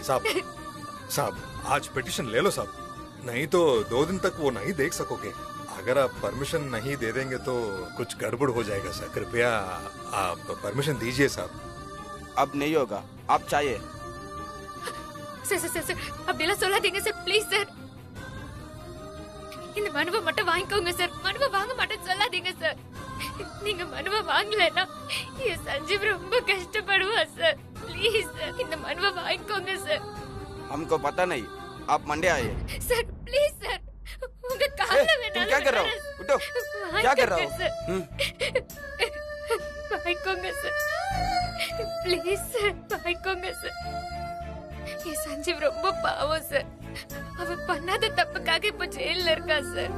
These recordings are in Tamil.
साहब साहब आज पिटिशन ले लो साहब, नहीं तो 2 दिन तक वो नहीं देख सकोगे। अगर आप परमिशन नहीं दे देंगे तो कुछ गड़बड़ हो जाएगा सर। कृपया आप परमिशन दीजिए साहब। अब नहीं होगा, आप चाहिए। சார் சார் சார் அப்படியெல்லாம் சொல்லாதீங்க சார், ப்ளீஸ் சார். இந்த மனுவை மட்டும் வாங்கிக்கோங்க சார். மனுவை வாங்க மாட்டேன்னு சொல்லாதீங்க சார். நீங்க மனுவை வாங்கலைன்னா என் சஞ்சீவ் ரொம்ப கஷ்டப்படுவா சார். ப்ளீஸ் சார், இந்த மனுவை வாங்கிக்கோங்க சார். हमको पता नहीं, आप मंडे आइए। சார் ப்ளீஸ் சார், உங்க கால்ல तुम வேணாலும் क्या कर रहे हो? उठो, क्या कर रहे हो? வாங்கிக்கோங்க சார், ப்ளீஸ் சார், வாங்கிக்கோங்க சார். என் சஞ்சீவ் ரொம்ப பாவம் சார். அவன் பண்ணாத தப்புக்காக இப்ப ஜெயில இருக்கா சார்.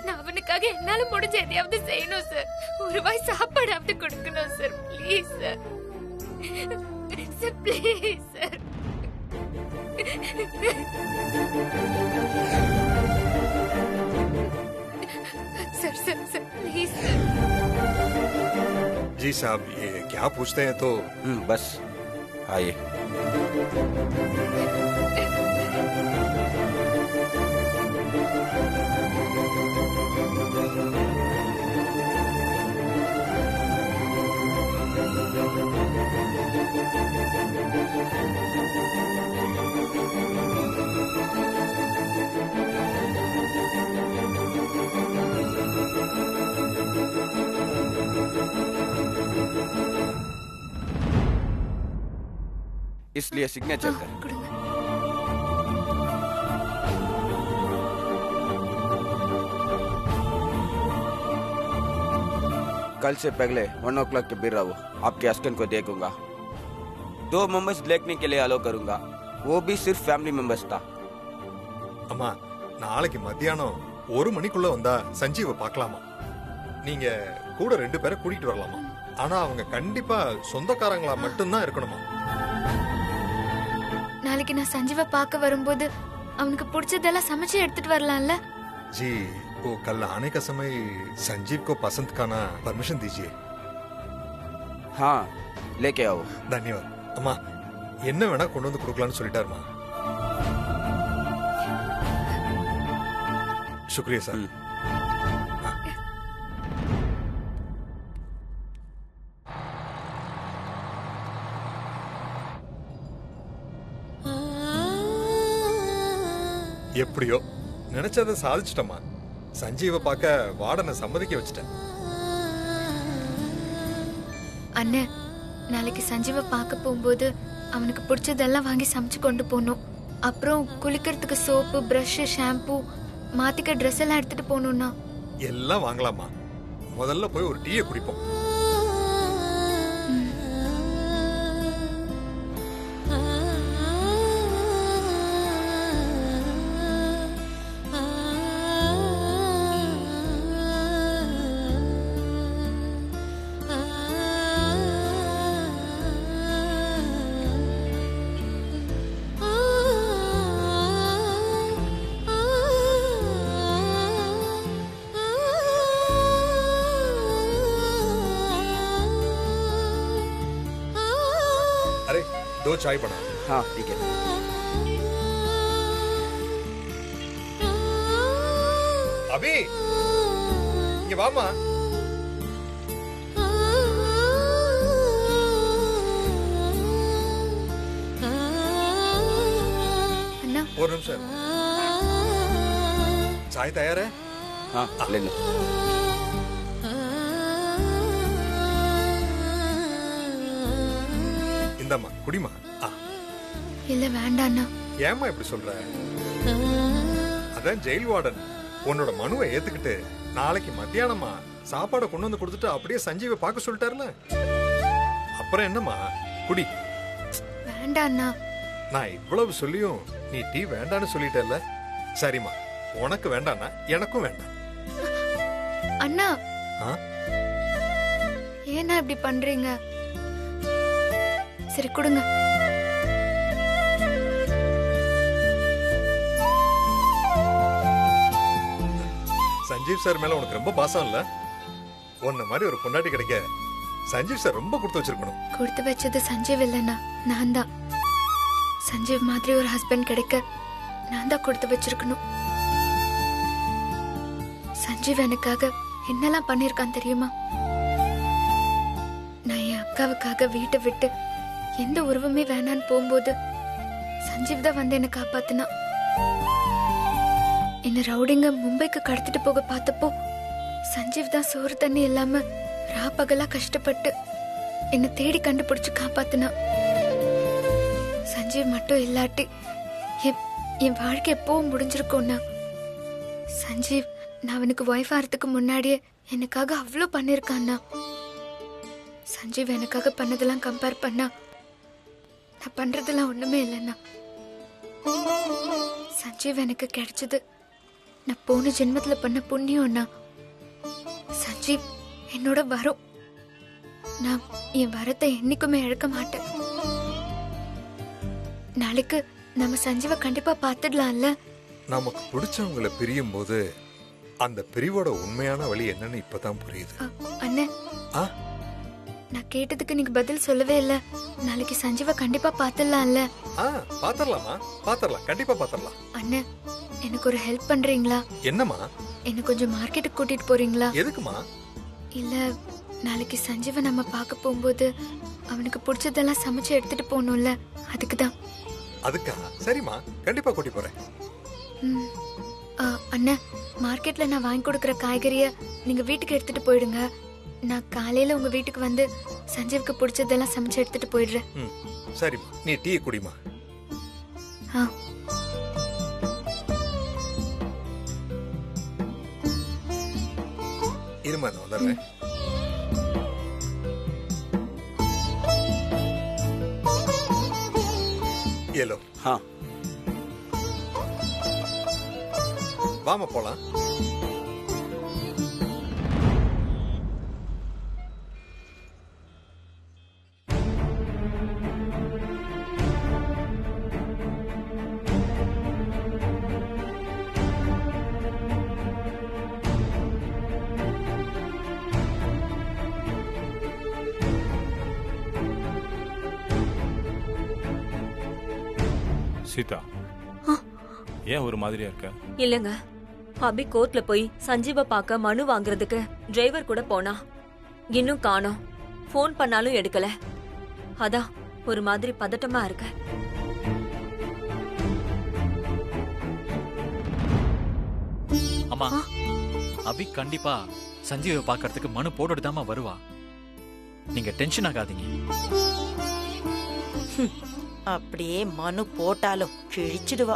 நான் அவனுக்காக என்னால முடிஞ்ச எதையாவது செய்யணும் சார். ஒரு வாய் சாப்பாடாவது கொடுக்கணும் sir. Please sir, sir please sir. Sir sir sir please sir. जी साहब ये क्या पूछते हैं तो बस आइए। इसलिए सिग्नेचर कर। कल से पहले 1 o'clock के बिर रहो, आपके हस्बैंड को देखूंगा। 2 मेंबर्स देखने के लिए अलो करूंगा, वो भी सिर्फ फैमिली मेंबर्स था। அம்மா நாளைக்கு மத்தியானம் 1 மணிக்குள்ள வந்தா சஞ்சீவை பார்க்கலாமா? நீங்க கூட 2 பேரை கூட்டிட்டு வரலாமா? ஆனா அவங்க கண்டிப்பா சொந்தக்காரங்களா மட்டும்தான் இருக்கணுமா? நாளைக்கு நான் சஞ்சீவை பார்க்க வரும்போது அவனுக்கு பிடிச்சதெல்லாம் சமைச்சு எடுத்துட்டு வரலாம்ல? जी वो कल आने का समय संजीव को पसंद खाना परमिशन दीजिए। हाँ लेके आओ। धन्यवाद अम्मा, என்ன வேணா கொண்டு வந்து கொடுக்கலாம்னு சொல்லிட்டாருமா। शुक्रिया सर। எப்படியோ நினைச்சதை சாதிச்சிட்டமா। சஞ்சீவை பார்க்க வார்டனை சம்மதிக்க வச்சிட்டேன்। அண்ணே, நாளைக்கு சஞ்சீவை பார்க்க போகும்போது அவனுக்கு பிடிச்சதெல்லாம் வாங்கி சமைச்சு கொண்டு போகணும். அப்புறம் குளிக்கிறதுக்கு சோப்பு, பிரஷ், ஷாம்பு, மாத்திக்க ட்ரெஸ் எல்லாம் எடுத்துட்டு போகணும்னா எல்லாம் வாங்கலாமா? முதல்ல போய் ஒரு டீயை குடிப்போம்। अरे 2 चाय बना। हाँ ठीक है। अभी ये वामा அண்ணா, और निमिषம் चाय तैयार है? हाँ ले लो। இந்தம்மா குடிமா। இல்ல வேண்டாம் அண்ணா. ஏம்மா இப்படி சொல்ற? அதான் ஜெயில் வார்டன் உன்னோட மனுவை ஏத்துக்கிட்டு நாளைக்கு மத்தியானமா சாப்பாடை கொண்டு வந்து கொடுத்துட்டு அப்படியே சஞ்சீவை பார்க்க சொல்லிட்டாருல, அப்புறம் என்னம்மா குடி। வேண்டாம் அண்ணா. நான் இவ்வளவு சொல்லியும் நீ டீ வேண்டான்னு சொல்லிட்டல்ல, சரிம்மா உனக்கு வேண்டாம்னா எனக்கும் வேண்டாம்। அண்ணா, ஆ? ஏன்னா இப்படி பண்றீங்க? சரி கொடுங்க। சஞ்சீவ் சார் மேல உனக்கு ரொம்ப பாசம் இல்ல? உன்ன மாதிரி ஒரு பொண்டாட்டி கிடைக்க சஞ்சீவ் சார் ரொம்ப கொடுத்து வச்சிருக்கணும்। கொடுத்து வச்சது சஞ்சீவ் இல்லைண்ணா, நான் தான். சஞ்சீவ் மாதிரி ஒரு ஹஸ்பண்ட் கிடைக்க நான் தான் கொடுத்து வச்சிருக்கணும். சஞ்சீவ் எனக்காக என்னெல்லாம் பண்ணிருக்கான் தெரியுமா? நான் என் அக்காவுக்காக வீட்டை விட்டு எந்த உறவுமே வேணான்னு போகும்போது சஞ்சீவ் தான் வந்து என்ன காப்பாத்தினா. என்ன ரவுடிங்க மும்பைக்கு கடத்திட்டு போக பார்த்தப்போ சஞ்சீவ் தான் சோறு தண்ணி இல்லாம ராப்பகலா கஷ்டப்பட்டு என்ன தேடி கண்டுபிடிச்சு காப்பாத்தினா. சஞ்சீவ் மட்டும் இல்லாட்டி என் வாழ்க்கை எப்பவும் முடிஞ்சிருக்கோம்னா. சஞ்சீவ் நான் அவனுக்கு ஒய்ஃப் ஆகிறதுக்கு முன்னாடியே எனக்காக அவ்வளோ பண்ணிருக்கான்னா. சஞ்சீவ் எனக்காக பண்ணதெல்லாம் கம்பேர் பண்ணா நான் பண்றதெல்லாம் ஒண்ணுமே இல்லைன்னா. சஞ்சீவ் எனக்கு கிடைச்சது நான் போன ஜென்மத்துல பண்ண புண்ணியம்னா. சஞ்சீவ் என்னோட வரும். நான் என் வரத்தை என்னைக்குமே இழக்க மாட்டேன். நாளைக்கு நம்ம சஞ்சீவை கண்டிப்பா பாத்துடலாம்ல. நமக்கு பிடிச்சவங்களை பிரியும் போது அந்த பிரிவோட உண்மையான வழி என்னன்னு இப்பதான் புரியுது. அண்ணன், ஆ? நான் கேட்டதுக்கு நீங்க பதில் சொல்லவே இல்ல. நாளைக்கு சஞ்சீவை கண்டிப்பா பாத்துடலாம்ல. பாத்திரலாமா? பாத்திரலாம், கண்டிப்பா பாத்திரலாம். அண்ணன், எனக்கு ஒரு ஹெல்ப் பண்றீங்களா? என்னம்மா? என்ன கொஞ்சம் மார்க்கெட்டுக்கு கூட்டிட்டு போறீங்களா? எதுக்குமா? இல்ல, நாளைக்கு சஞ்சீவை நம்ம பார்க்க போகும்போது அவனுக்கு பிடிச்சதெல்லாம் சமைச்சு எடுத்துட்டு போகணும்ல, அதுக்குதான். அதுக்கா? சரிம்மா, கண்டிப்பா கூட்டி போறேன். அண்ணன், மார்க்கெட்ல நான் வாங்கி கொடுக்கற காய்கறிய நீங்க வீட்டுக்கு எடுத்துட்டு போயிடுங்க. நான் காலையில உங்க வீட்டுக்கு வந்து சஞ்சீவுக்கு பிடிச்சதெல்லாம் சமைச்சு எடுத்துட்டு போயிடுறேன். சரிம்மா, நீ டீ குடிமா. இருமா, நான் வந்துடுறேன். ஏலோ. வாமா போலாம். சீதா, ஏன் ஒரு மாதிரியா இருக்க? இல்லங்க, அபி கோர்ட்ல போய் சஞ்சீவ பார்க்க மனு வாங்குறதுக்கு டிரைவர் கூட போனா. இன்னும் காணோம். போன் பண்ணாலும் எடுக்கல. அதான் ஒரு மாதிரி பதட்டமா இருக்க. அம்மா, அபி கண்டிப்பா சஞ்சீவை பார்க்கறதுக்கு மனு போட்டுட்டு வருவா. நீங்க டென்ஷன் ஆகாதீங்க. அப்படியே மனு போட்டாலும் கிழிச்சிடுவா.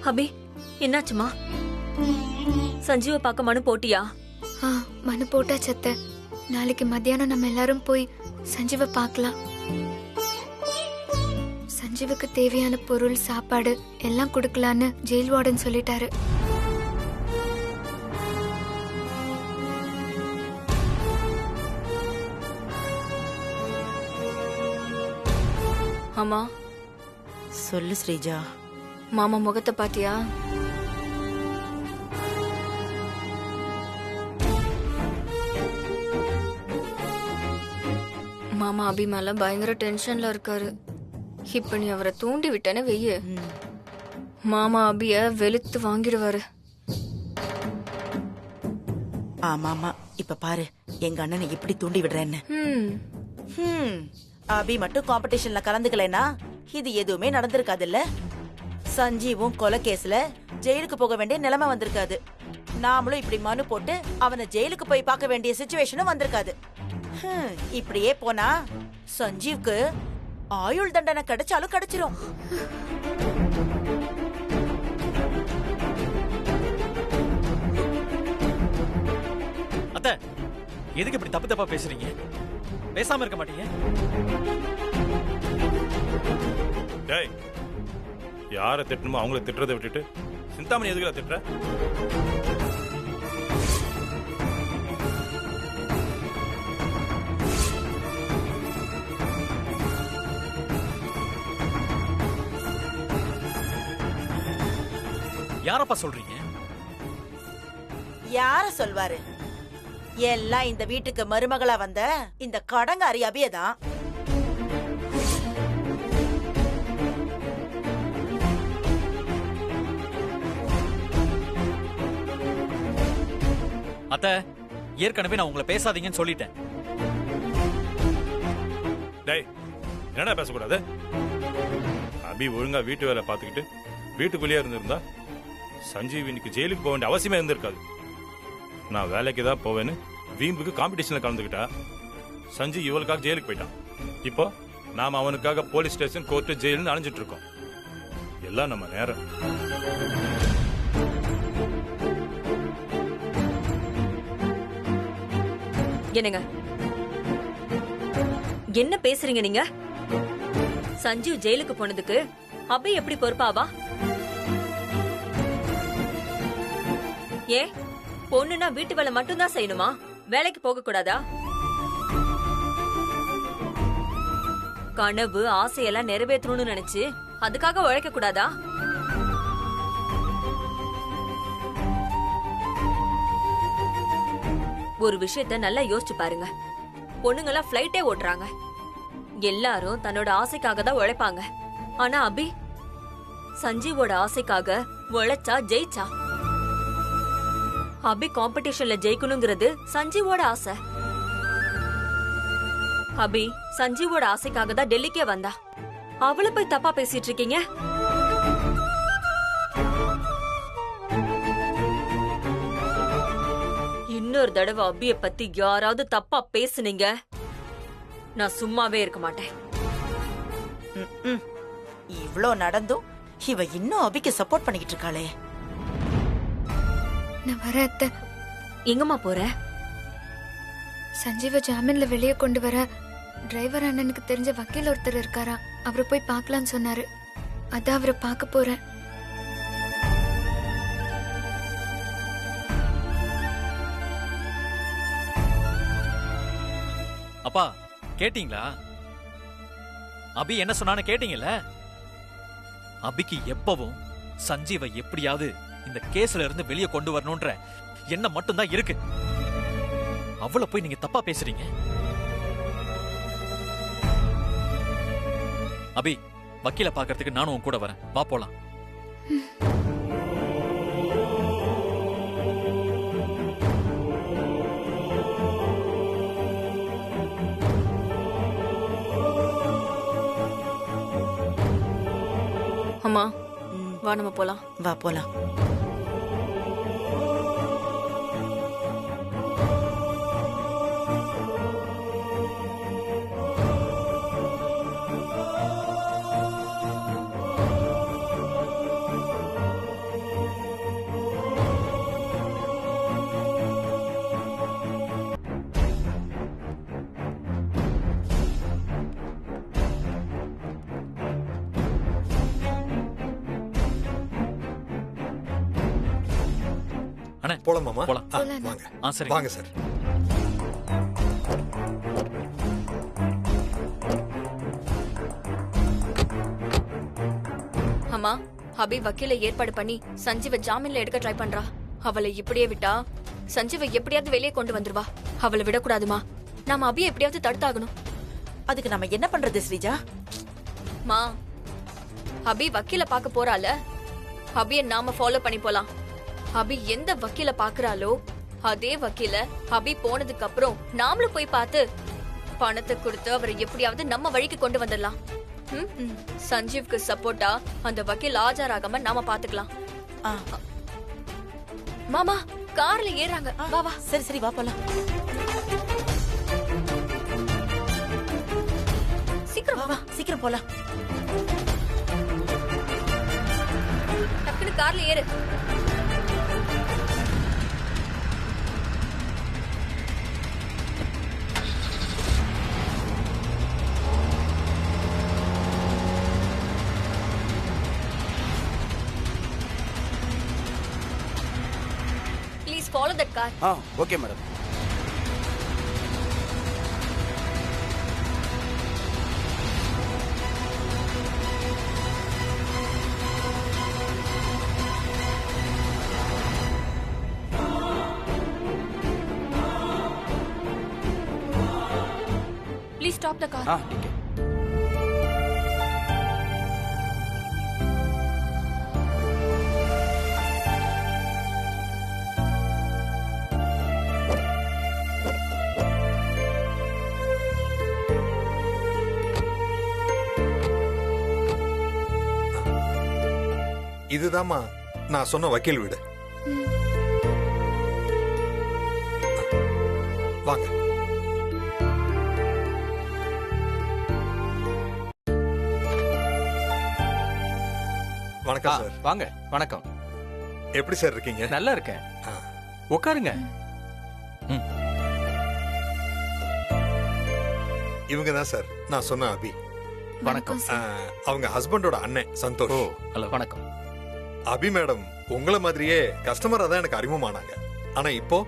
அபி, என்னாச்சுமா? சஞ்சீவ பார்க்க மனு போட்டியா? மனு போட்டா சத்த. நாளைக்கு மத்தியானம் நம்ம எல்லாரும் போய் சஞ்சீவை பார்க்கலாம். சஞ்சீவுக்கு தேவையான பொருள், சாப்பாடு எல்லாம் கொடுக்கலான்னு ஜெயில் வார்டன் சொல்லிட்டாரு. அம்மா, சொல்லு ஸ்ரீஜா. மாமா முகத்தை பாத்தியா? மாமா அபி மேல பயங்கர டென்ஷன்ல இருக்காரு. இப்ப நீ அவரை தூண்டி விட்டேன்னு வெய்ய, மாமா அபிய வெளுத்து வாங்கிடுவாரு. ஆமாமா, இப்ப பாரு எங்க அண்ணனை எப்படி தூண்டி விடுறேன்னு. அபி மட்டும் காம்படிஷன்ல கலந்துக்கலனா இது எதுவுமே நடந்திருக்காதுல்ல. சஞ்சீவும் கொலை கேஸ்ல ஜெயிலுக்கு போக வேண்டிய நிலைமை வந்திருக்காது. நாமளும் இப்படி மனு போட்டு அவனை ஜெயிலுக்கு போய் பார்க்க வேண்டிய சிச்சுவேஷனும் வந்திருக்காது. இப்படியே போனா சஞ்சீவுக்கு ஆயுள் தண்டனை கிடைச்சாலும் கிடைச்சிரும். அத்தை, எதுக்கு இப்படி தப்பு தப்பா பேசுறீங்க? பேசாம இருக்க மாட்டீங்க? டேய், யாரை திட்டணுமோ அவங்கள திட்டுறதை விட்டுட்டு சிந்தாமணி எதுக்குல திட்டுற? யாரப்பா சொல்றீங்க? யார சொல்வாரு? எல்லாம் இந்த வீட்டுக்கு மருமகளா வந்த இந்த கடங்காரி அபியதான். அத்த, ஏற்கனவே நான் உங்களை பேசாதீங்கன்னு சொல்லிட்டேன். டேய், என்னடா பேசக்கூடாது? அபி ஒழுங்கா வீட்டு வேலை பார்த்துக்கிட்டு வீட்டுக்குள்ளேயே இருந்திருந்தா சஞ்சீவ் இன்னைக்கு ஜெயிலுக்கு போக வேண்டிய அவசியமே இருந்திருக்காது. நான் வேலைக்கு தான் போவேன்னு வீம்புக்கு காம்படிஷன்ல கலந்துக்கிட்டா சஞ்சீவ் இவளுக்காக ஜெயிலுக்கு போயிட்டான். இப்போ நாம அவனுக்காக போலீஸ் ஸ்டேஷன், கோர்ட்டு, ஜெயிலுன்னு அலைஞ்சிட்டு இருக்கோம். எல்லாம் நம்ம நேரம். என்னங்க என்ன பேசுறீங்க நீங்க? சஞ்சீவ் ஜெயிலுக்கு போனதுக்கு அபி எப்படி பொறுப்பாவா? ஏ, பொண்ணுனா வீட்டு வேலை மட்டும்தான் செய்யணுமா? வேலைக்கு போக கூடாதா? கனவு ஆசையெல்லாம் நிறைவேற்றணும்னு நினைச்சு அதுக்காக உழைக்க கூடாதா? ஒரு விஷயத்த நல்லா யோசிச்சு பாருங்க. பொண்ணுங்கெல்லாம் ஃபிளைட்டே ஓட்டுறாங்க. எல்லாரும் தன்னோட ஆசைக்காக தான் உழைப்பாங்க. ஆனா அபி சஞ்சீவோட ஆசைக்காக உழைச்சா ஜெயிச்சா. அபி காம்படிஷன்ல ஜெயிக்கணுங்கிறது சஞ்சீவோட ஆசை. அபி சஞ்சீவோட ஆசைக்காக தான் டெல்லிக்கே வந்தா. அவளை போய் தப்பா பேசிட்டு இருக்கீங்க. இன்னொரு தடவை அபிய பத்தி யாராவது தப்பா பேசுனீங்க, நான் சும்மாவே இருக்க மாட்டேன். இவ்ளோ நடந்தும் இவ இன்னும் அபிக்கு சப்போர்ட் பண்ணிக்கிட்டு இருக்காளே. நான் வரேன் அத்தை. எங்கம்மா போற? சஞ்சீவ ஜாமீன்ல வெளியே கொண்டு வர டிரைவர் அண்ணனுக்கு தெரிஞ்ச வக்கீல் ஒருத்தர் இருக்காரா, அவரை போய் பார்க்கலான்னு சொன்னாரு. அதான் அவரை பார்க்க போறேன். அப்பா, கேட்டீங்களா? அபி என்ன சொன்னான்னு கேட்டீங்கல்ல? அபிக்கு எப்பவும் சஞ்சீவை எப்படியாவது இந்த கேஸ்ல இருந்து வெளியே கொண்டு வரணும்ன்ற எண்ணம் மட்டும்தான் இருக்கு. அவளை போய் நீங்க தப்பா பேசுறீங்க. அபி, வக்கீல பாக்குறதுக்கு நானும் உன் கூட வரேன். வா போலாம். அம்மா, வா நம்ம போலாம். வா போலாம். போலாம் மாமா. போலாம். வாங்க சரி, வாங்க சார். அம்மா, அபி வக்கீல ஏற்பாடு பண்ணி சஞ்சீவ ஜாமீன்ல எடுக்க ட்ரை பண்றா. அவளை இப்படியே விட்டா சஞ்சீவ எப்படியாவது வெளியே கொண்டு வந்துருவா. அவளை விடக்கூடாதுமா. நாம அபியை எப்படியாவது தடுத்தாகணும். அதுக்கு நம்ம என்ன பண்றது ஸ்ரீஜா? மா, அபி வக்கீல பார்க்க போறால, அபிய நாம ஃபாலோ பண்ணி போலாம். அபி எந்த வக்கீல பாக்குறாளோ அதே வக்கீல அபி போனதுக்கு அப்புறம் நாமளும் போய் பார்த்து பணத்தை கொடுத்து அவரை எப்படியாவது நம்ம வழிக்கு கொண்டு வந்துடலாம். சஞ்சீவ்க்கு சப்போர்ட்டா அந்த வக்கீல் ஆஜராகாம நாம பாத்துக்கலாம். மாமா, கார்ல ஏறாங்க. வா வா. சரி சரி, வா போலாம். சீக்கிரம் வா வா, சீக்கிரம் போலாம். டக்குனு கார்ல ஏறு. Please follow that car. Okay madam. Please stop the car. हाँ ठीक है। இதுதாம்மா நான் சொன்ன வக்கீல் வீடு. வாங்க. வணக்கம் சார். வாங்க. வணக்கம். எப்படி சார் இருக்கீங்க? நல்லா இருக்கேன். ஆ. உட்காருங்க. இவங்க தான் சார் நான் சொன்ன அபி. வணக்கம். அவங்க ஹஸ்பண்டோட அண்ணன் சந்தோஷ். ஓ ஹலோ. வணக்கம். அபி மேடம் உங்கள மாதிரியே கஸ்டமரா தான் எனக்கு அறிமுகமானாங்க. ஆனா இப்போ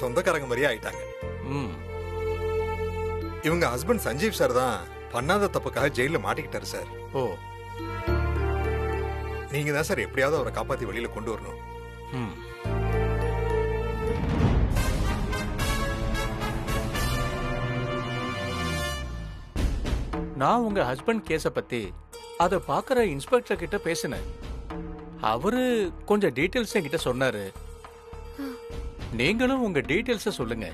சொந்தக்காரங்க மாதிரியே ஆயிட்டாங்க. ம். இவங்க ஹஸ்பண்ட் சஞ்சீவ் சார் தான் பண்ணாத தப்புக்காக ஜெயில மாட்டிக்கிட்டாரு சார். ஓ. நீங்க தான் சார் எப்படியாவது அவரை காப்பாத்தி வெளியில கொண்டு வரணும். ம். நான் உங்க ஹஸ்பண்ட் கேஸ பத்தி அத பாக்குற இன்ஸ்பெக்டர் கிட்ட பேசினேன். அவரு கொஞ்சம் டீடைல்ஸ் என்கிட்ட சொன்னாரு. நீங்களும் உங்க டீடைல்ஸ சொல்லுங்க.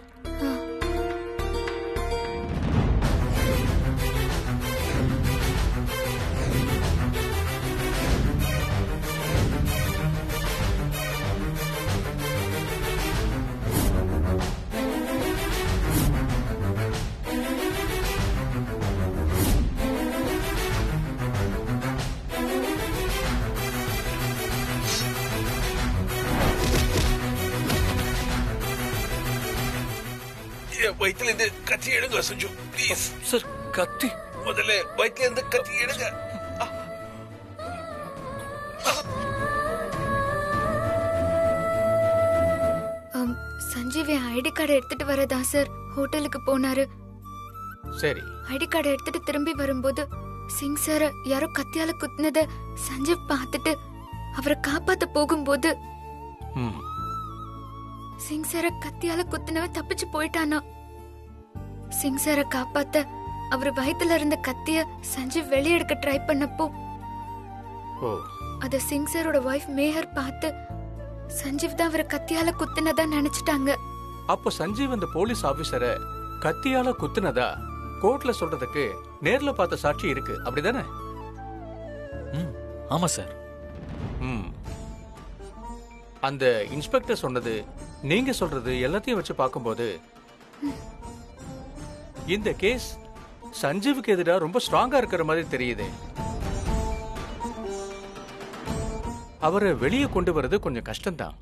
வயிற்றுல இருந்து கத்தி எடுங்க சஞ்சு ப்ளீஸ். சார் கத்தி முதல்ல வயிற்றுல இருந்து கத்தி எடுங்க. சஞ்சீவ் ஐடி கார்டு எடுத்துட்டு வரதா சார் ஹோட்டலுக்கு போனாரு. சரி. ஐடி கார்டு எடுத்துட்டு திரும்பி வரும்போது சிங் சார் யாரோ கத்தியால குத்துனத சஞ்சீவ் பார்த்துட்டு அவரை காப்பாத்த போகும்போது ம். சிங் சார கத்தியால குத்துனவன் தப்பிச்சு போயிட்டானா. சிங் சார காப்பாத்த அவர் வயித்துல இருந்த கத்திய சஞ்சீவ் வெளியெடுக்க ட்ரை பண்ணப்போ ஓ. அத சிங் சாரோட வைஃப் மேஹர் பார்த்து சஞ்சீவ் தான் அவரை கத்தியால குத்துனதா நினைச்சிட்டாங்க. அப்போ சஞ்சீவ் அந்த போலீஸ் ஆபீசரை கத்தியால குத்துனதா கோர்ட்ல சொல்றதுக்கு நேர்ல பார்த்த சாட்சி இருக்கு, அப்படிதானே? ம் ஆமா சார். ம். அந்த இன்ஸ்பெக்டர் சொன்னது நீங்க சொல்றது எல்லாத்தையும் வச்சு பார்க்கும்போது இந்த கேஸ் சஞ்சீவுக்கு எதிராக ரொம்ப ஸ்ட்ராங்கா இருக்கிற மாதிரி தெரியுது. அவரை வெளியே கொண்டு வர்றது கொஞ்சம் கஷ்டம்தான்.